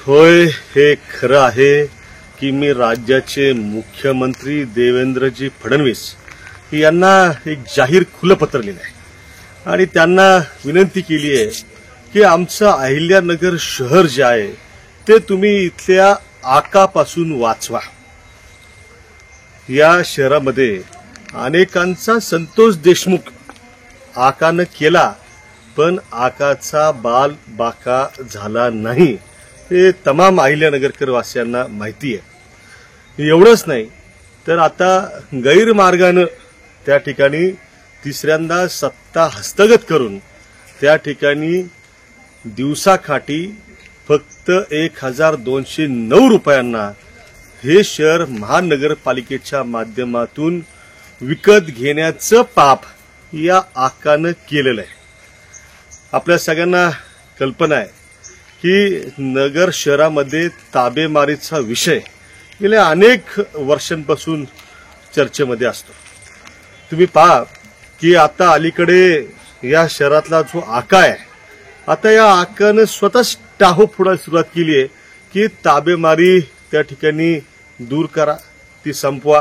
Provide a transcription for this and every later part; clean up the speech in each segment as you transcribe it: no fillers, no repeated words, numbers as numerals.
होय, हे खरं आहे की मी राज्याचे मुख्यमंत्री देवेंद्रजी फडणवीस यांना एक जाहीर खुलं पत्र लिहिलं आहे आणि त्यांना विनंती केली आहे की आमचं अहिल्यानगर शहर जे आहे ते तुम्ही इथल्या आकापासून वाचवा। या शहरामध्ये अनेकांचा संतोष देशमुख आकानं केला, पण आकाचा बाल बाका झाला नाही हे तमाम अहिल्यानगरकर वासियांना माहिती आहे। एवढंच नाही तर आता गैरमार्गानं त्या ठिकाणी तिसऱ्यांदा सत्ता हस्तगत करून त्या ठिकाणी दिवसाकाठी फक्त 1209 रुपयांना हे शहर महानगरपालिकेच्या माध्यमातून विकत घेण्याचं पाप या आकानं केलेलं आहे। आपल्या सगळ्यांना कल्पना आहे की नगर शहरामध्ये ताबेमारीचा विषय गेल्या अनेक वर्षांपासून चर्चेमध्ये असतो। तुम्ही पहा की आता अलीकडे या शहरातला जो आका आहे, आता या आकानं स्वतःच टाहो फोडायला सुरुवात केली आहे की ताबेमारी त्या ठिकाणी दूर करा, ती संपवा।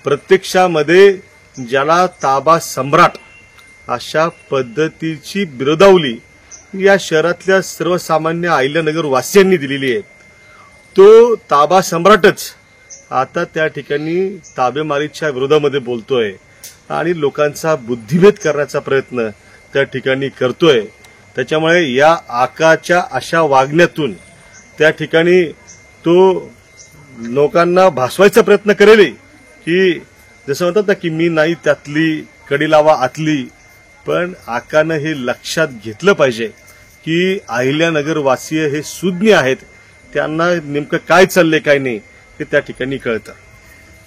प्रत्यक्षामध्ये ज्याला ताबा सम्राट अशा पद्धतीची बिरदावली या शहरातल्या सर्वसामान्य अहिल्यानगर वासियांनी दिलेली आहे, तो ताबा सम्राटच आता त्या ठिकाणी ताबेमारीच्या विरोधामध्ये बोलतोय आणि लोकांचा बुद्धिभेद करण्याचा प्रयत्न त्या ठिकाणी करतोय। त्याच्यामुळे या आकाच्या अशा वागण्यातून त्या ठिकाणी तो लोकांना भासवायचा प्रयत्न करेल की जसं म्हणतात ना की मी नाही त्यातली कडी लावा आतली, पण आकानं हे लक्षात घेतलं पाहिजे की अहिल्यानगर वासीय हे सुज्ञ आहेत, त्यांना नेमकं काय चाललंय काय नाही हे त्या ठिकाणी कळतं।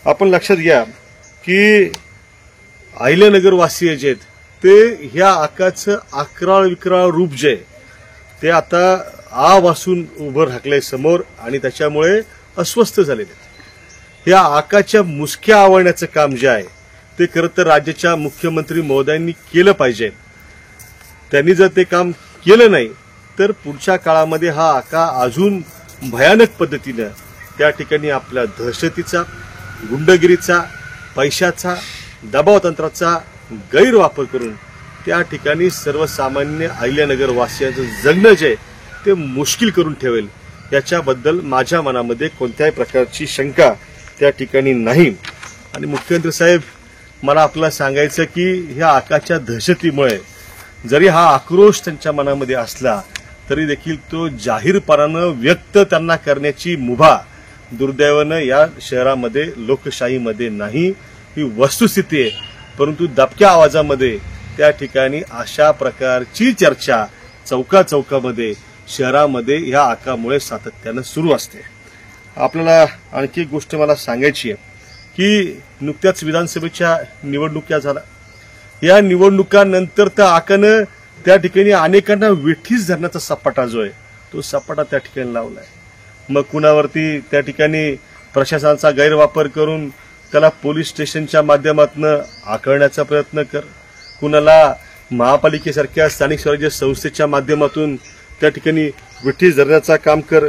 आपण लक्षात घ्या की अहिल्यानगर वासीय जे आहेत ते ह्या आकाचं अकराळ विक्राळ रूप जे ते आता आ वासून उभं राखलंय समोर आणि त्याच्यामुळे अस्वस्थ झालेले आहेत। या आकाच्या मुसक्या आवळण्याचं काम जे आहे ते खरं तर राज्याच्या मुख्यमंत्री महोदयांनी केलं पाहिजे। त्यांनी जर ते काम केलं नाही तर पुढच्या काळामध्ये हा आका अजून भयानक पद्धतीनं त्या ठिकाणी आपल्या दहशतीचा, गुंडगिरीचा, पैशाचा, दबाव तंत्राचा गैरवापर करून त्या ठिकाणी सर्वसामान्य अहिल्यानगर वासियांचं जगणं जे ते मुश्किल करून ठेवेल, याच्याबद्दल माझ्या मनामध्ये कोणत्याही प्रकारची शंका त्या ठिकाणी नाही। आणि मुख्यमंत्री साहेब, मला आपल्याला सांगायचं की ह्या आकाच्या दहशतीमुळे जरी हा आक्रोश त्यांच्या मनामध्ये असला तरी देखील तो जाहीरपणानं व्यक्त त्यांना करण्याची मुभा दुर्दैवानं या शहरामध्ये लोकशाहीमध्ये नाही, ही वस्तुस्थिती आहे। परंतु दबक्या आवाजामध्ये त्या ठिकाणी अशा प्रकारची चर्चा चौकामध्ये शहरामध्ये या आकामुळे सातत्यानं सुरू असते। आपल्याला आणखी एक गोष्ट मला सांगायची आहे की नुकत्याच विधानसभेच्या निवडणुका झाल्या। या निवडणुकानंतर त्या आकानं त्या ठिकाणी अनेकांना वेठीस धरण्याचा सपाटा जो आहे तो सपाटा त्या ठिकाणी लावलाय। मग कुणावरती त्या ठिकाणी प्रशासनाचा गैरवापर करून त्याला पोलीस स्टेशनच्या माध्यमातून आकळण्याचा प्रयत्न कर, कुणाला महापालिकेसारख्या स्थानिक स्वराज्य संस्थेच्या माध्यमातून त्या ठिकाणी वेठीस धरण्याचा काम कर,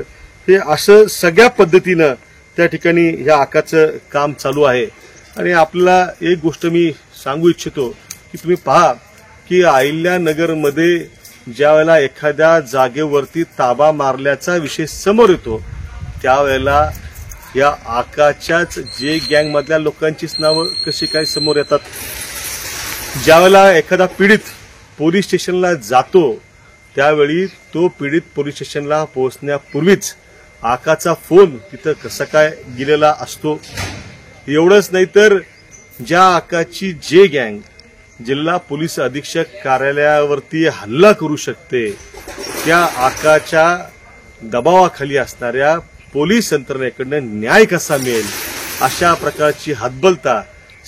हे असं सगळ्या पद्धतीनं त्या ठिकाणी ह्या आकाचं काम चालू आहे। आणि आपल्याला एक गोष्ट मी सांगू इच्छितो की तुम्ही पहा की अहिल्यानगरमध्ये ज्या वेळेला एखाद्या जागेवरती ताबा मारल्याचा विषय समोर येतो त्यावेळेला या आकाच्याच जे गँगमधल्या लोकांचीच नावं कशी काय समोर येतात। ज्यावेळेला एखादा पीडित पोलीस स्टेशनला जातो त्यावेळी तो पीडित पोलीस स्टेशनला पोहोचण्यापूर्वीच आकाचा फोन तिथं कसा काय गेलेला असतो। एवढंच नाही तर ज्या आकाची जे गँग जिल्हा पोलीस अधीक्षक कार्यालयावरती हल्ला करू शकते त्या आकाच्या दबावाखाली असणाऱ्या पोलीस यंत्रणेकडनं न्याय कसा मिळेल अशा प्रकारची हतबलता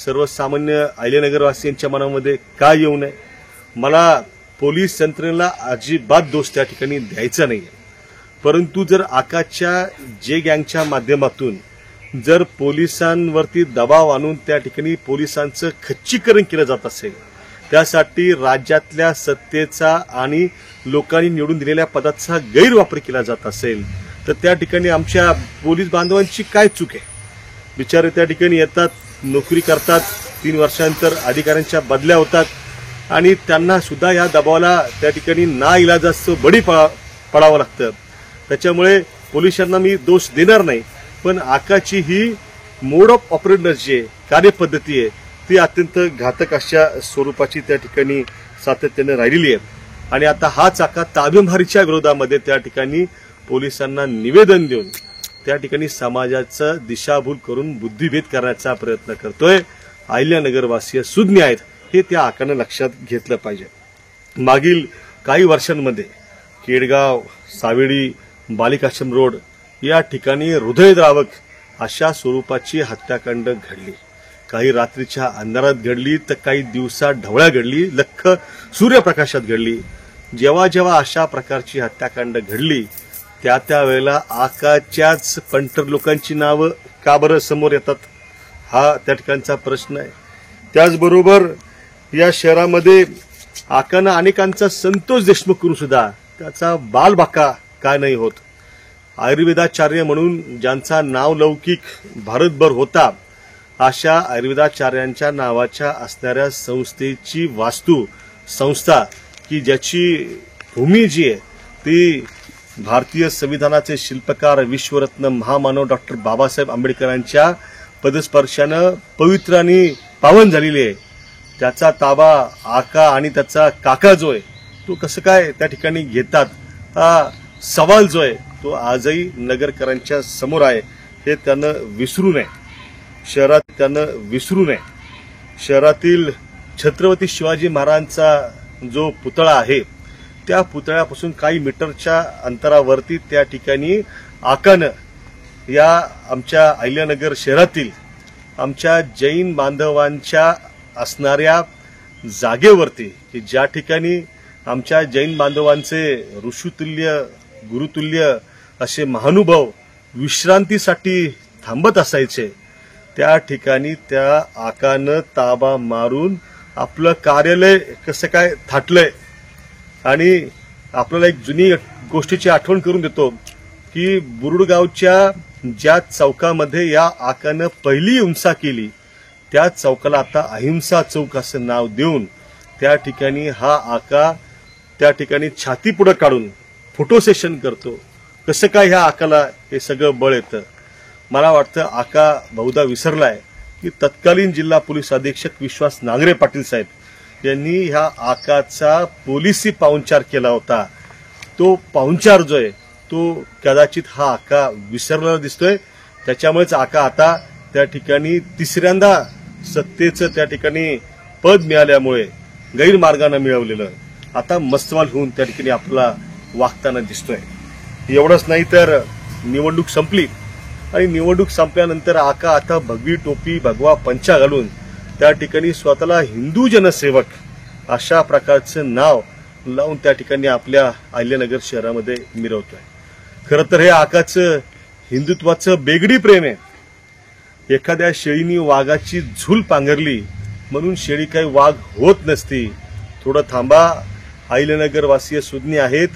सर्वसामान्य अहिल्यानगरवासियांच्या मनामध्ये का येऊ नये। मला पोलीस यंत्रणेला अजिबात दोष त्या ठिकाणी द्यायचा नाही, परंतु जर आकाच्या जे गँगच्या माध्यमातून जर पोलिसांवरती दबाव आणून त्या ठिकाणी पोलिसांचं खच्चीकरण केलं जात असेल, त्यासाठी राज्यातल्या सत्तेचा आणि लोकांनी निवडून दिलेल्या पदाचा गैरवापर केला जात असेल तर त्या ठिकाणी आमच्या पोलीस बांधवांची काय चूक आहे? बिचारे त्या ठिकाणी येतात, नोकरी करतात, 3 वर्षांतर अधिकाऱ्यांच्या बदल्या होतात आणि त्यांना सुद्धा या दबावाला त्या ठिकाणी नाइलाजाचं बळी पडावं लागतं. त्याच्यामुळे पोलिसांना मी दोष देणार नाही, पण आकाची ही मोड ऑफ ऑपरेशन जी आहे, कार्यपद्धती आहे, ती अत्यंत घातक अशा स्वरूपाची त्या ठिकाणी सातत्याने राहिलेली आहे. आणि आता हाच आका ताबेमारीच्या विरोधामध्ये त्या ठिकाणी पोलिसांना निवेदन देऊन त्या ठिकाणी समाजाचं दिशाभूल करून बुद्धिभेद करण्याचा प्रयत्न करतोय. अहिल्यानगरवासीय सुज्ञ आहेत, हे त्या आकानं लक्षात घेतलं पाहिजे. मागील काही वर्षांमध्ये केडगाव, सावेडी, बालिकाश्रम रोड या ठिकाणी हृदयद्रावक अशा स्वरूपाची हत्याकांड घडली. काही रात्रीच्या अंधारात घडली, तर काही दिवसा ढवळ्या घडली, लख्ख सूर्यप्रकाशात घडली. जेव्हा जेव्हा अशा प्रकारची हत्याकांड घडली, त्या वेळेला आकाच्याच पंटर लोकांची नावं का बरं समोर येतात, हा त्या ठिकाणचा प्रश्न आहे. त्याचबरोबर या शहरामध्ये आकानं अनेकांचा संतोष देशमुख करून सुद्धा त्याचा बालबाका का नाही होत? आयुर्वेदाचार्य म्हणून ज्यांचा नावलौकिक भारतभर होता, अशा आयुर्वेदाचार्यांच्या नावाच्या असणाऱ्या संस्थेची संस्था की ज्याची भूमी जी आहे ती भारतीय संविधानाचे शिल्पकार विश्वरत्न महामानव डॉक्टर बाबासाहेब आंबेडकरांच्या पदस्पर्शानं पवित्र आणि पावन झालेली आहे, त्याचा ताबा आका आणि त्याचा काका जो आहे तो कसं काय त्या ठिकाणी घेतात, हा सवाल जो आहे तो आजही नगरकरांच्या समोर आहे. हे त्यानं विसरू नये. शहरातील छत्रपती शिवाजी महाराजांचा जो पुतळा आहे, त्या पुतळ्यापासून काही मीटरच्या अंतरावरती त्या ठिकाणी आकानं या आमच्या अहिल्यानगर शहरातील आमच्या जैन बांधवांच्या असणाऱ्या जागेवरती, की ज्या ठिकाणी आमच्या जैन बांधवांचे ऋषितुल्य गुरुतुल्य असे महानुभाव विश्रांतीसाठी थांबत असायचे, त्या ठिकाणी त्या आकानं ताबा मारून आपलं कार्यालय कसं काय थाटलंय. आणि आपल्याला एक जुनी गोष्टीची आठवण करून देतो की बुरुडगावच्या ज्या चौकामध्ये या आकानं पहिली हिंसा केली, त्या चौकाला आता अहिंसा चौक असं नाव देऊन त्या ठिकाणी हा आका त्या ठिकाणी छाती पुढे काढून फोटो सेशन करतो. कसं काय ह्या आकाला हे सगळं बळ येतं? मला वाटतं आका बहुधा विसरलाय की तत्कालीन जिल्हा पोलीस अधीक्षक विश्वास नांगरे पाटील साहेब यांनी ह्या आकाचा पोलिसी पाहुणचार केला होता. तो पाहुणचार जो आहे तो कदाचित हा आका विसरलेला दिसतोय. त्याच्यामुळेच आका आता त्या ठिकाणी तिसऱ्यांदा सत्तेचं त्या ठिकाणी पद मिळाल्यामुळे गैरमार्गाने मिळवलेलं आता मस्तवाल होऊन त्या ठिकाणी आपला वागताना दिसतोय. एवढंच नाही तर निवडणूक संपली आणि निवडणूक संपल्यानंतर आका आता भगवी टोपी भगवा पंचा घालून त्या ठिकाणी स्वतःला हिंदू जनसेवक अशा प्रकारचं नाव लावून त्या ठिकाणी आपल्या अहिल्यानगर शहरामध्ये मिरवतोय. खरं तर हे आकाचं हिंदुत्वाचं बेगडी प्रेम आहे. एखाद्या शेळीनी वाघाची झूल पांघरली म्हणून शेळी काही वाघ होत नसती. थोडं थांबा, अहिल्यानगर वासीय सुज्ञ आहेत.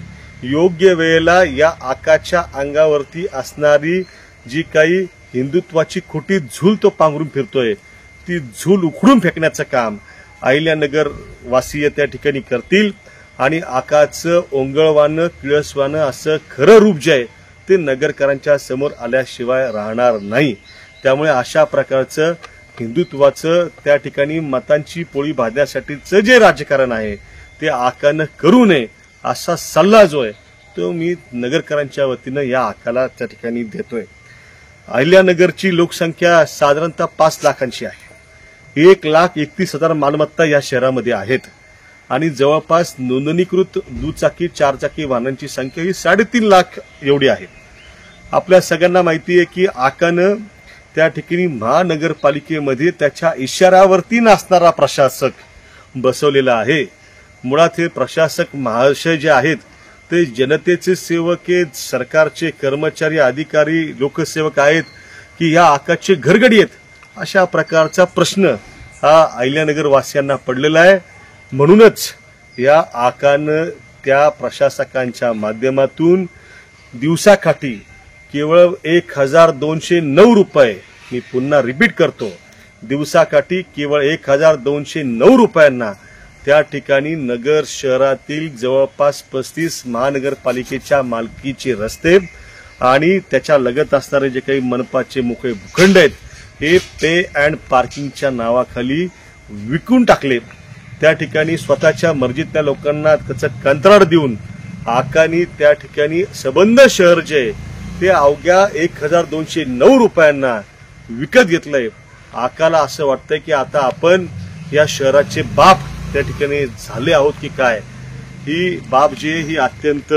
योग्य वेळेला या आकाच्या अंगावरती असणारी जी काही हिंदुत्वाची खोटी झूल तो पांघरून फिरतोय, ती झूल उखडून फेकण्याचं काम अहिल्यानगर वासीय त्या ठिकाणी करतील आणि आकाचं ओंगळवानं किळसवानं असं खरं रूप जे आहे ते नगरकरांच्या समोर आल्याशिवाय राहणार नाही. त्यामुळे अशा प्रकारचं हिंदुत्वाचं त्या ठिकाणी मतांची पोळी भाजण्यासाठीचं जे राजकारण आहे ते आकानं करू नये असा सल्ला जो आहे तो मी नगरकरांच्या वतीनं या आकाला त्या ठिकाणी देतोय. अहिल्यानगरची लोकसंख्या साधारणतः 5 लाखांची आहे. 1,31,000 मालमत्ता या शहरामध्ये आहेत आणि जवळपास नोंदणीकृत दुचाकी 4 चाकी वाहनांची संख्या ही 3.5 लाख एवढी आहे. आपल्या सगळ्यांना माहिती आहे की आकानं त्या ठिकाणी महानगरपालिकेमध्ये त्याच्या इशाऱ्यावरती नाचणारा प्रशासक बसवलेला आहे. मुळात हे प्रशासक महाशय जे आहेत ते जनतेचे सेवक आहेत, सरकारचे कर्मचारी अधिकारी लोकसेवक आहेत की या आकाचे घरगडी आहेत, अशा प्रकारचा प्रश्न हा अहिल्यानगर वासियांना पडलेला आहे. म्हणूनच या आकानं त्या प्रशासकांच्या माध्यमातून दिवसाकाठी केवळ 1209 रुपये, मी पुन्हा रिपीट करतो, दिवसाकाठी केवळ 1209 रुपयांना त्या ठिकाणी नगर शहरातील जवळपास 35 महानगरपालिकेच्या मालकीचे रस्ते आणि त्याच्या लगत असणारे जे काही मनपाचे मोकळे भूखंड आहेत हे पे अँड पार्किंगच्या नावाखाली विकून टाकले. त्या ठिकाणी स्वतःच्या मर्जीतल्या लोकांना त्याचं कंत्राट देऊन आकानी त्या ठिकाणी सबंध शहर जे ते अवघ्या 1209 रुपयांना विकत घेतलंय. आकाला असं वाटतंय की आता आपण या शहराचे बाप त्या ठिकाणी झाले आहोत की काय. ही बाब जी ही अत्यंत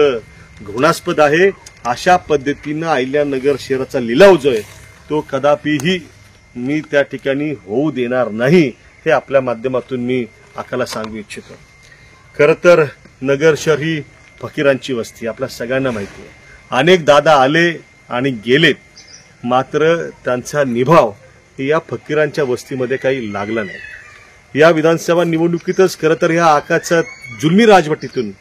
घृणास्पद आहे. अशा पद्धतीनं अहिल्यानगर शहराचा लिलाव जो आहे तो कदापिही मी त्या ठिकाणी होऊ देणार नाही, हे आपल्या माध्यमातून मी आकाला सांगू इच्छितो. खरं तर नगर शहर ही फकीरांची वस्ती आपल्या सगळ्यांना माहिती आहे. अनेक दादा आले आणि गेलेत, मात्र त्यांचा निभाव या फकीरांच्या वस्तीमध्ये काही लागला नाही. या विधानसभा निवडणुकीतच खरं तर या आकाच्या जुलमी राजवटीतून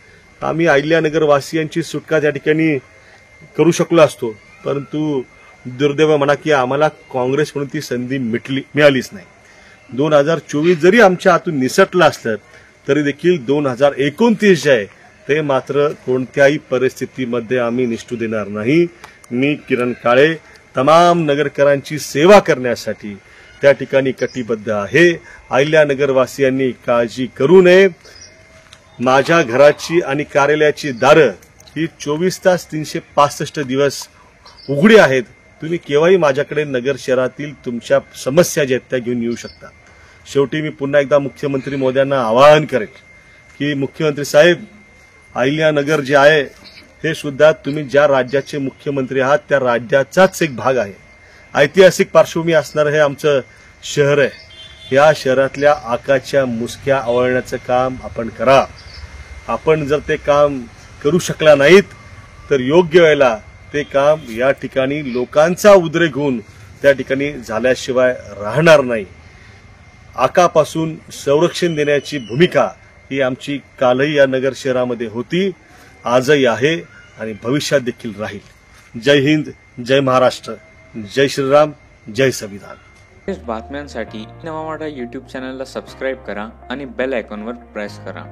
आम्ही अहिल्यानगर वासियांची सुटका त्या ठिकाणी करू शकलो असतो, परंतु दुर्दैव म्हणा की आम्हाला काँग्रेसकडून ती संधी मिळालीच नाही. 2024 जरी आमच्या हातून निसटलं असलं तरी देखील 2029 जे आहे ते मात्र कोणत्याही परिस्थितीमध्ये आम्ही निष्ठू देणार नाही. मी किरण काळे तमाम नगरकरांची सेवा करण्यासाठी त्या ठिकाणी कटिबद्ध आहे. अहिल्यानगरवासियांनी काळजी करू नये. माझ्या घराची आणि कार्यालयाची दारं ही 24 तास 365 दिवस उघडी आहेत. तुम्ही केव्हाही माझ्याकडे नगर शहरातील तुमच्या समस्या ज्या आहेत त्या घेऊन येऊ शकता. शेवटी मी पुन्हा एकदा मुख्यमंत्री महोदयांना आवाहन करेन की मुख्यमंत्री साहेब, अहिल्यानगर जे आहे हे सुद्धा तुम्ही ज्या राज्याचे मुख्यमंत्री आहात त्या राज्याचाच एक भाग आहे. ऐतिहासिक पार्श्वभूमी असणारं हे आमचं शहर आहे. या शहरातल्या आकाच्या मुसक्या आवळण्याचं काम आपण करा. आपण जर ते काम करू शकला नाहीत तर योग्य वेळेला ते काम या ठिकाणी लोकांचा उद्रेक होऊन त्या ठिकाणी झाल्याशिवाय राहणार नाही. आकापासून संरक्षण देण्याची भूमिका ही आमची कालही या नगर शहरामध्ये होती, आजही आहे आणि भविष्यात देखील राहील. जय हिंद, जय महाराष्ट्र, जय श्रीराम, जय संविधान. बातम्यांसाठी नवा मराठा यूट्यूब चॅनलला सबस्क्राईब करा आणि बेल आयकॉनवर प्रेस करा.